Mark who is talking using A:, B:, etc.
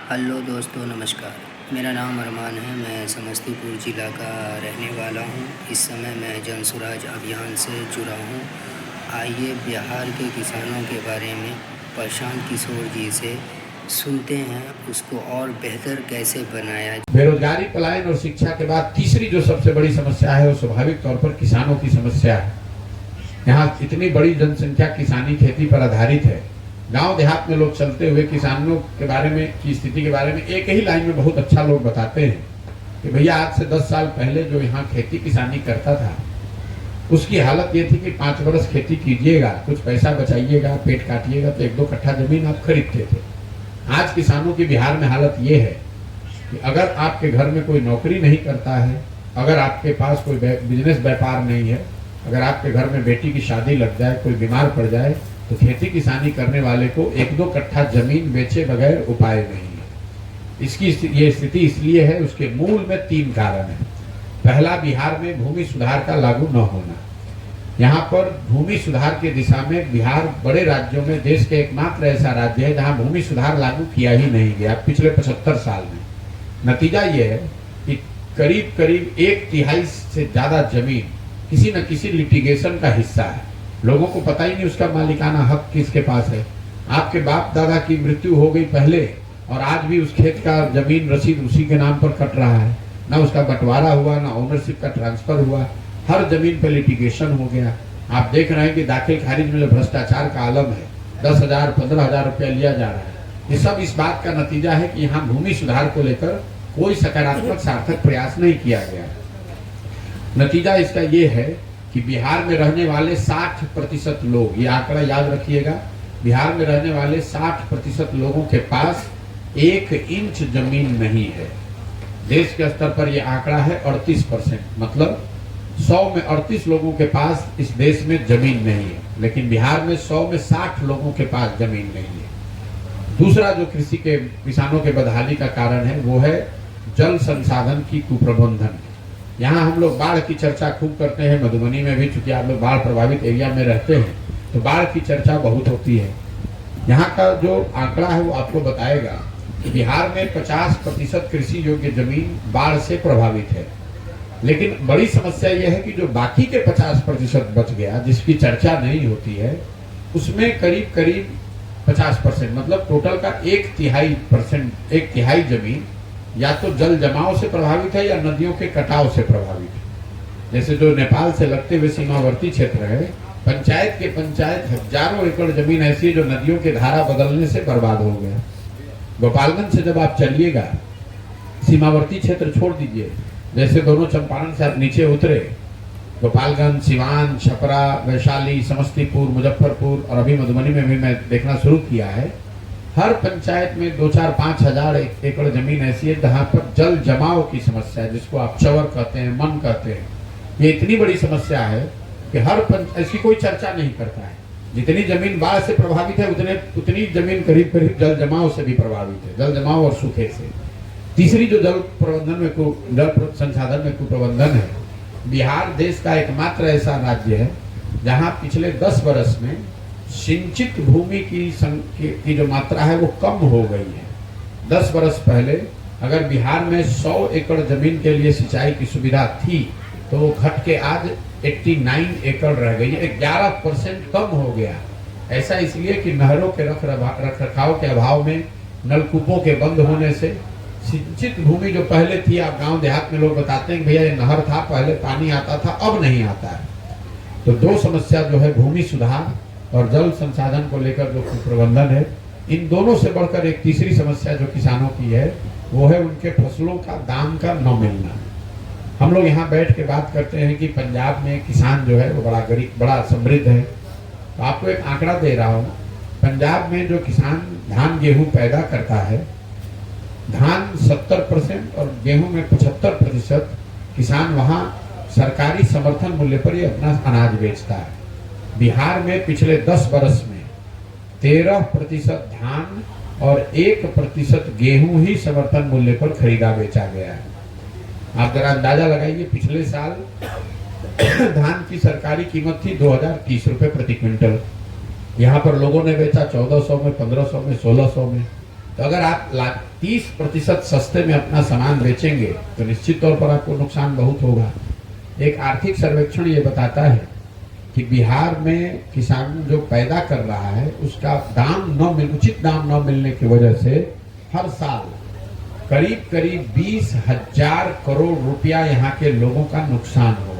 A: Hello दोस्तों, नमस्कार। मेरा नाम अरमान है। मैं समस्तीपुर ज़िला का रहने वाला हूँ। इस समय मैं जन स्वराज अभियान से जुड़ा हूँ। आइए बिहार के किसानों के बारे में प्रशांत किशोर जी से सुनते हैं, उसको और बेहतर कैसे बनाया जाए।
B: बेरोजगारी, पलायन और शिक्षा के बाद तीसरी जो सबसे बड़ी समस्या है वो स्वाभाविक तौर पर किसानों की समस्या है। यहाँ इतनी बड़ी जनसंख्या किसानी खेती पर आधारित है। गांव देहात में लोग चलते हुए किसानों के बारे में की स्थिति के बारे में एक ही लाइन में बहुत अच्छा लोग बताते हैं कि भैया आज से 10 साल पहले जो यहाँ खेती किसानी करता था उसकी हालत ये थी कि 5 वर्ष खेती कीजिएगा, कुछ पैसा बचाइएगा, पेट काटिएगा तो 1-2 कट्ठा जमीन आप खरीदते थे। आज किसानों की बिहार में हालत ये है कि अगर आपके घर में कोई नौकरी नहीं करता है, अगर आपके पास कोई बिजनेस व्यापार नहीं है, अगर आपके घर में बेटी की शादी लग जाए, कोई बीमार पड़ जाए, तो खेती किसानी करने वाले को 1-2 कट्ठा जमीन बेचे बगैर उपाय नहीं है। इसकी ये स्थिति इसलिए है, उसके मूल में 3 कारण है। पहला, बिहार में भूमि सुधार का लागू न होना। यहाँ पर भूमि सुधार की दिशा में बिहार बड़े राज्यों में देश के एकमात्र ऐसा राज्य है जहाँ भूमि सुधार लागू किया ही नहीं गया पिछले 75 साल में। नतीजा ये है कि करीब करीब 1/3 से ज्यादा जमीन किसी न किसी लिटिगेशन का हिस्सा है। लोगों को पता ही नहीं उसका मालिकाना हक किसके पास है। आपके बाप दादा की मृत्यु हो गई पहले और आज भी उस खेत का जमीन रसीद उसी के नाम पर कट रहा है। ना उसका बंटवारा हुआ, ना ओनरशिप का ट्रांसफर हुआ, हर जमीन पे लिटिगेशन हो गया। आप देख रहे हैं कि दाखिल खारिज में जो भ्रष्टाचार का आलम है, 10,000 15,000 रुपया लिया जा रहा है। ये सब इस बात का नतीजा है कि यहाँ भूमि सुधार को लेकर कोई सकारात्मक सार्थक प्रयास नहीं किया गया। नतीजा इसका ये है कि बिहार में रहने वाले 60% लोग, ये आंकड़ा याद रखिएगा, बिहार में रहने वाले 60% लोगों के पास 1 इंच जमीन नहीं है। देश के स्तर पर यह आंकड़ा है 38%, मतलब 100 में 38 लोगों के पास इस देश में जमीन नहीं है। लेकिन बिहार में 100 में 60 लोगों के पास जमीन नहीं है। दूसरा जो कृषि के किसानों के बदहाली का कारण है वो है जल संसाधन की कुप्रबंधन। यहाँ हम लोग बाढ़ की चर्चा खूब करते हैं, मधुबनी में भी, चूंकि आप लोग बाढ़ प्रभावित एरिया में रहते हैं तो बाढ़ की चर्चा बहुत होती है। यहाँ का जो आंकड़ा है वो आपको बताएगा कि बिहार में 50% कृषि योग्य जमीन बाढ़ से प्रभावित है। लेकिन बड़ी समस्या यह है कि जो बाकी के 50% बच गया, जिसकी चर्चा नहीं होती है, उसमें करीब करीब 50%, मतलब टोटल का 1/3 जमीन या तो जल जमाव से प्रभावित है या नदियों के कटाव से प्रभावित है। जैसे जो नेपाल से लगते हुए सीमावर्ती क्षेत्र है, पंचायत के पंचायत हजारों एकड़ जमीन ऐसी है जो नदियों के धारा बदलने से बर्बाद हो गया। गोपालगंज से जब आप चलिएगा, सीमावर्ती क्षेत्र छोड़ दीजिए, जैसे दोनों चंपारण से आप नीचे उतरे, गोपालगंज, सिवान, छपरा, वैशाली, समस्तीपुर, मुजफ्फरपुर और अभी मधुबनी में भी मैं देखना शुरू किया है, हर पंचायत में 2-4-5 हजार एकड़ जमीन ऐसी है जहाँ पर जल जमाव की समस्या है, जिसको आप चवर कहते हैं, मन कहते हैं। ये इतनी बड़ी समस्या है कि ऐसी कोई चर्चा नहीं करता है। जितनी जमीन बाढ़ से प्रभावित है उतनी जमीन करीब करीब जल जमाव से भी प्रभावित है, जल जमाव और सूखे से। तीसरी जो जल संसाधन में कुप्रबंधन है, बिहार देश का एकमात्र ऐसा राज्य है जहाँ पिछले 10 वर्ष में सिंचित भूमि की जो मात्रा है वो कम हो गई है। 10 वर्ष पहले अगर बिहार में 100 एकड़ जमीन के लिए सिंचाई की सुविधा थी तो वो घट के आज 89 एकड़ रह गई है, 11% कम हो गया। ऐसा इसलिए कि नहरों के रख रखाव के अभाव में, नलकूपों के बंद होने से सिंचित भूमि जो पहले थी, आप गांव देहात में लोग बताते हैं भैया ये नहर था, पहले पानी आता था, अब नहीं आता है। तो 2 समस्या जो है, भूमि सुधार और जल संसाधन को लेकर जो कुप्रबंधन है, इन दोनों से बढ़कर एक तीसरी समस्या जो किसानों की है वो है उनके फसलों का दाम का न मिलना। हम लोग यहाँ बैठ के बात करते हैं कि पंजाब में किसान जो है वो बड़ा गरीब, बड़ा समृद्ध है। तो आपको एक आंकड़ा दे रहा हूँ, पंजाब में जो किसान धान गेहूं पैदा करता है, धान 70% और गेहूं में 75% किसान वहाँ सरकारी समर्थन मूल्य पर ही अपना अनाज बेचता है। बिहार में पिछले 10 वर्ष में 13% धान और 1% गेहूं ही समर्थन मूल्य पर खरीदा बेचा गया है। आप जरा अंदाजा लगाइए, पिछले साल धान की सरकारी कीमत थी 2030 रुपए प्रति क्विंटल। यहाँ पर लोगों ने बेचा 1400 में, 1500 में, 1600 में। तो अगर आप 30% सस्ते में अपना सामान बेचेंगे तो निश्चित तौर पर आपको नुकसान बहुत होगा। एक आर्थिक सर्वेक्षण ये बताता है कि बिहार में किसान जो पैदा कर रहा है उसका उचित दाम न मिलने की वजह से हर साल करीब 20,000 करोड़ रुपया यहाँ के लोगों का नुकसान होगा।